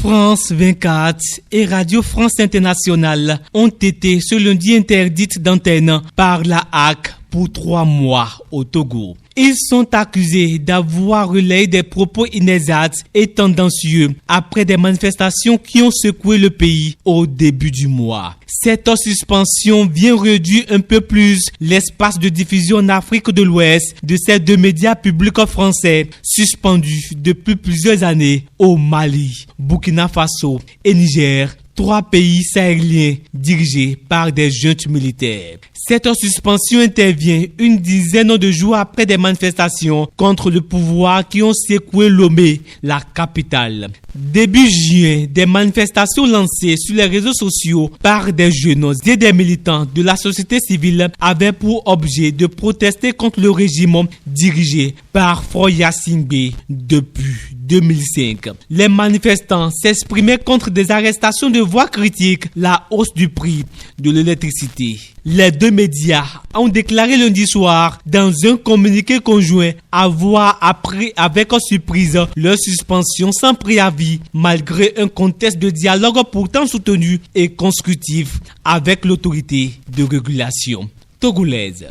France 24 et Radio France Internationale ont été ce lundi interdites d'antenne par la HAC pour 3 mois au Togo. Ils sont accusés d'avoir relayé des propos inexacts et tendancieux après des manifestations qui ont secoué le pays au début du mois. Cette suspension vient réduire un peu plus l'espace de diffusion en Afrique de l'Ouest de ces 2 médias publics français suspendus depuis plusieurs années au Mali, Burkina Faso et Niger, 3 pays sahéliens dirigés par des juntes militaires. Cette suspension intervient une dizaine de jours après des manifestations contre le pouvoir qui ont secoué Lomé, la capitale. Début juin, des manifestations lancées sur les réseaux sociaux par des jeunes et des militants de la société civile avaient pour objet de protester contre le régime dirigé par Faure Gnassingbé depuis 2005. Les manifestants s'exprimaient contre des arrestations de voix critiques, la hausse du prix de l'électricité. Les 2 médias ont déclaré lundi soir dans un communiqué conjoint avoir appris avec surprise leur suspension sans préavis malgré un contexte de dialogue pourtant soutenu et constructif avec l'autorité de régulation togolaise.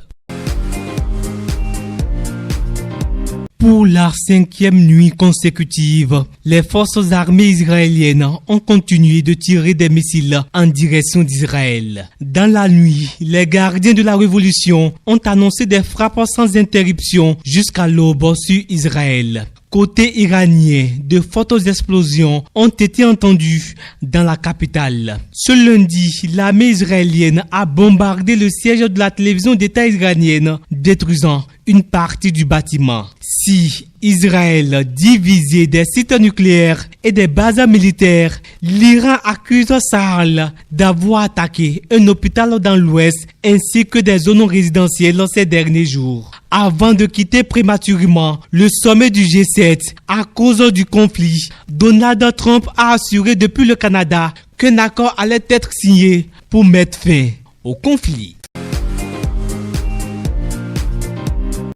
Pour la 5e nuit consécutive, les forces armées israéliennes ont continué de tirer des missiles en direction d'Israël. Dans la nuit, les gardiens de la révolution ont annoncé des frappes sans interruption jusqu'à l'aube sur Israël. Côté iranien, de fortes explosions ont été entendues dans la capitale. Ce lundi, l'armée israélienne a bombardé le siège de la télévision d'État iranienne, détruisant une partie du bâtiment. Si Israël divisait des sites nucléaires et des bases militaires, l'Iran accuse Tsahal d'avoir attaqué un hôpital dans l'Ouest ainsi que des zones résidentielles ces derniers jours. Avant de quitter prématurément le sommet du G7 à cause du conflit, Donald Trump a assuré depuis le Canada qu'un accord allait être signé pour mettre fin au conflit.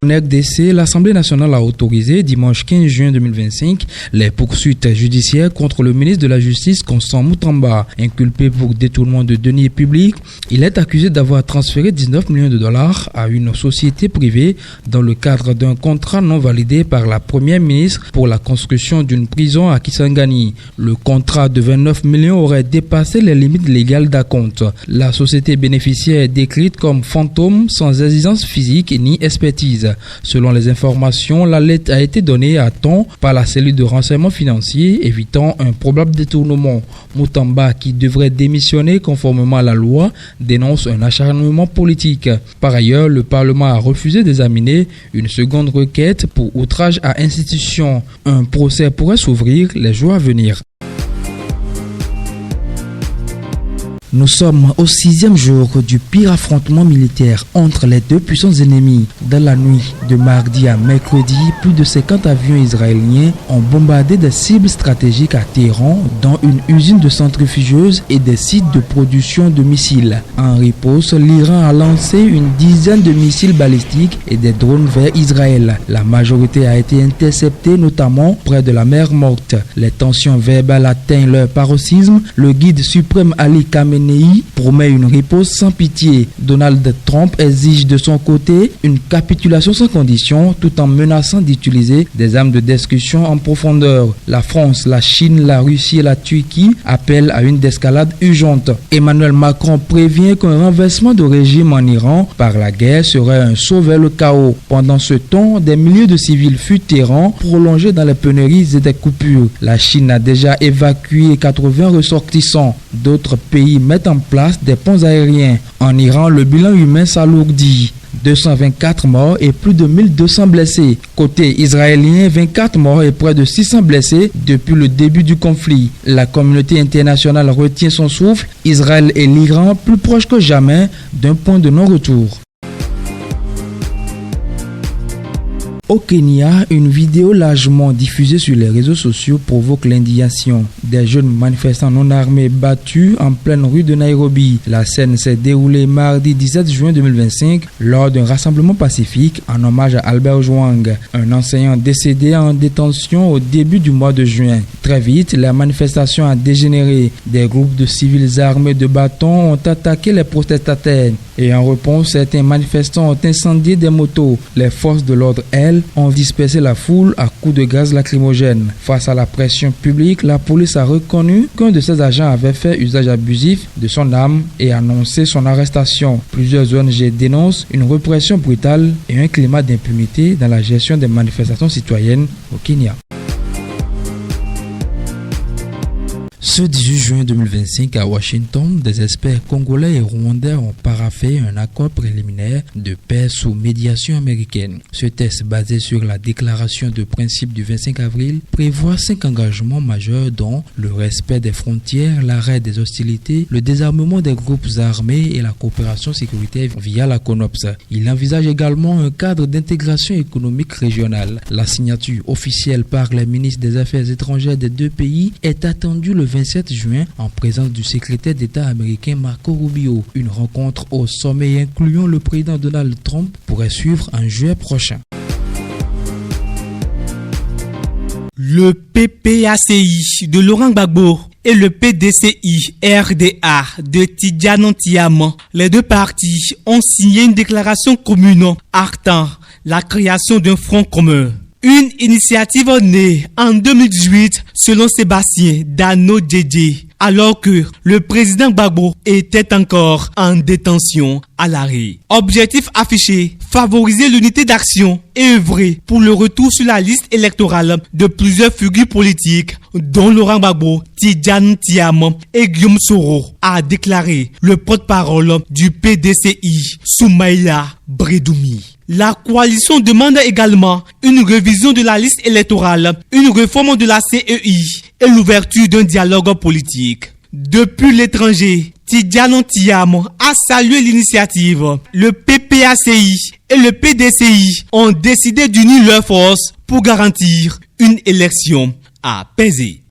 En RDC, l'Assemblée nationale a autorisé dimanche 15 juin 2025 les poursuites judiciaires contre le ministre de la Justice Constant Moutamba. Inculpé pour détournement de deniers publics, il est accusé d'avoir transféré 19 millions de dollars à une société privée dans le cadre d'un contrat non validé par la première ministre pour la construction d'une prison à Kisangani. Le contrat de 29 millions aurait dépassé les limites légales d'acompte. La société bénéficiaire est décrite comme fantôme sans existence physique ni expertise. Selon les informations, la lettre a été donnée à temps par la cellule de renseignement financier, évitant un probable détournement. Moutamba, qui devrait démissionner conformément à la loi, dénonce un acharnement politique. Par ailleurs, le Parlement a refusé d'examiner une seconde requête pour outrage à institution. Un procès pourrait s'ouvrir les jours à venir. Nous sommes au 6e jour du pire affrontement militaire entre les 2 puissants ennemis. Dans la nuit de mardi à mercredi, plus de 50 avions israéliens ont bombardé des cibles stratégiques à Téhéran, dont une usine de centrifugeuse et des sites de production de missiles. En riposte, l'Iran a lancé une dizaine de missiles balistiques et des drones vers Israël. La majorité a été interceptée, notamment près de la mer Morte. Les tensions verbales atteignent leur paroxysme. Le guide suprême Ali Khamenei promet une riposte sans pitié. Donald Trump exige de son côté une capitulation sans condition tout en menaçant d'utiliser des armes de destruction en profondeur. La France, la Chine, la Russie et la Turquie appellent à une escalade urgente. Emmanuel Macron prévient qu'un renversement de régime en Iran par la guerre serait un saut vers le chaos. Pendant ce temps, des milliers de civils fuient Téhéran, prolongés dans les pénuries et des coupures. La Chine a déjà évacué 80 ressortissants. D'autres pays mettent en place des ponts aériens. En Iran, le bilan humain s'alourdit. 224 morts et plus de 1200 blessés. Côté israélien, 24 morts et près de 600 blessés depuis le début du conflit. La communauté internationale retient son souffle. Israël et l'Iran plus proches que jamais d'un point de non-retour. Au Kenya, une vidéo largement diffusée sur les réseaux sociaux provoque l'indignation. Des jeunes manifestants non armés battus en pleine rue de Nairobi. La scène s'est déroulée mardi 17 juin 2025 lors d'un rassemblement pacifique en hommage à Albert Ojwang, un enseignant décédé en détention au début du mois de juin. Très vite, la manifestation a dégénéré. Des groupes de civils armés de bâtons ont attaqué les protestataires et en réponse, certains manifestants ont incendié des motos. Les forces de l'ordre, elles, ont dispersé la foule à coups de gaz lacrymogène. Face à la pression publique, la police a reconnu qu'un de ses agents avait fait usage abusif de son arme et annoncé son arrestation. Plusieurs ONG dénoncent une répression brutale et un climat d'impunité dans la gestion des manifestations citoyennes au Kenya. Ce 18 juin 2025 à Washington, des experts congolais et rwandais ont paraphé un accord préliminaire de paix sous médiation américaine. Ce texte, basé sur la déclaration de principe du 25 avril, prévoit 5 engagements majeurs dont le respect des frontières, l'arrêt des hostilités, le désarmement des groupes armés et la coopération sécuritaire via la CONOPS. Il envisage également un cadre d'intégration économique régionale. La signature officielle par les ministres des Affaires étrangères des deux pays est attendue le 27 juin en présence du secrétaire d'État américain Marco Rubio. Une rencontre au sommet incluant le président Donald Trump pourrait suivre en juillet prochain. Le PPACI de Laurent Gbagbo et le PDCI-RDA de Tidjane Thiam, les deux partis ont signé une déclaration commune actant la création d'un front commun. Une initiative née en 2018 selon Sébastien Dano Djedje, alors que le président Gbagbo était encore en détention à l'arrêt. Objectif affiché, favoriser l'unité d'action et œuvrer pour le retour sur la liste électorale de plusieurs figures politiques, dont Laurent Gbagbo, Tidjane Thiam et Guillaume Soro, a déclaré le porte-parole du PDCI, Soumaïla Bredoumi. La coalition demande également une révision de la liste électorale, une réforme de la CEI et l'ouverture d'un dialogue politique. Depuis l'étranger, Tidjane Thiam a salué l'initiative. Le PPACI et le PDCI ont décidé d'unir leurs forces pour garantir une élection apaisée.